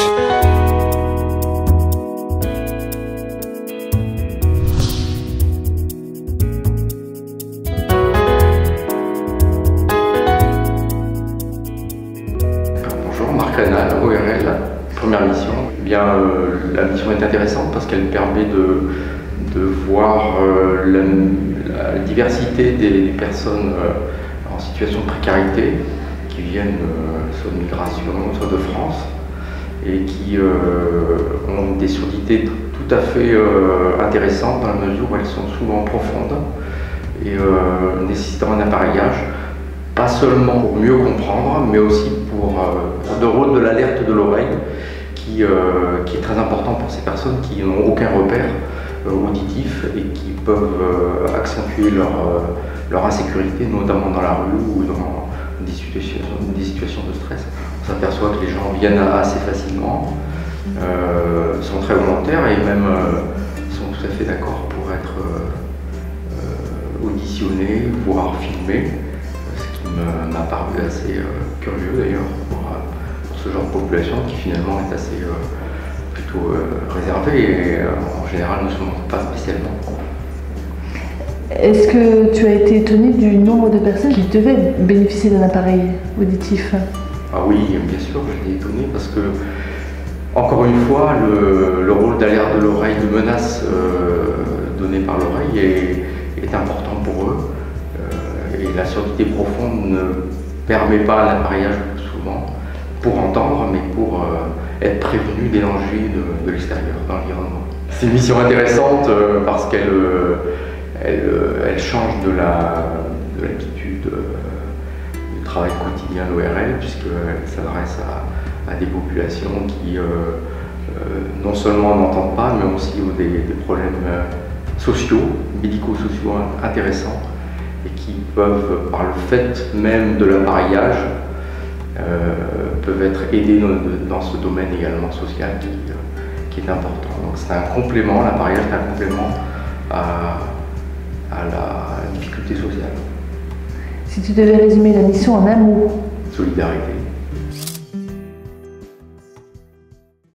Bonjour, Marc Rénal, ORL, première mission. Eh bien, la mission est intéressante parce qu'elle permet de voir la diversité des personnes en situation de précarité qui viennent soit de migration, soit de France, et qui ont des surdités tout à fait intéressantes dans la mesure où elles sont souvent profondes et nécessitant un appareillage, pas seulement pour mieux comprendre, mais aussi pour le rôle de l'alerte de l'oreille qui est très important pour ces personnes qui n'ont aucun repère auditif et qui peuvent accentuer leur insécurité, notamment dans la rue ou dans des situations de stress. On s'aperçoit que les gens viennent assez facilement, sont très volontaires et même sont tout à fait d'accord pour être auditionnés, voire filmés, ce qui m'a paru assez curieux d'ailleurs pour ce genre de population qui finalement est assez plutôt réservée et en général ne se montre pas spécialement. Est-ce que tu as été étonné du nombre de personnes qui devaient bénéficier d'un appareil auditif? Ah oui, bien sûr, j'étais étonné parce que, encore une fois, le rôle d'alerte de l'oreille, de menace donnée par l'oreille est important pour eux. Et la surdité profonde ne permet pas un appareillage souvent pour entendre, mais pour être prévenu des dangers de l'extérieur, de l'environnement. C'est une mission intéressante parce qu'elle change de l'habitude du travail quotidien de l'ORL, puisqu'elle s'adresse à des populations qui non seulement n'entendent pas, mais aussi ont des problèmes sociaux, médico-sociaux intéressants, et qui peuvent, par le fait même de l'appareillage, peuvent être aidés dans ce domaine également social qui est important. Donc c'est un complément, l'appareillage est un complément à la difficulté sociale. Si tu devais résumer la mission en un mot? Solidarité.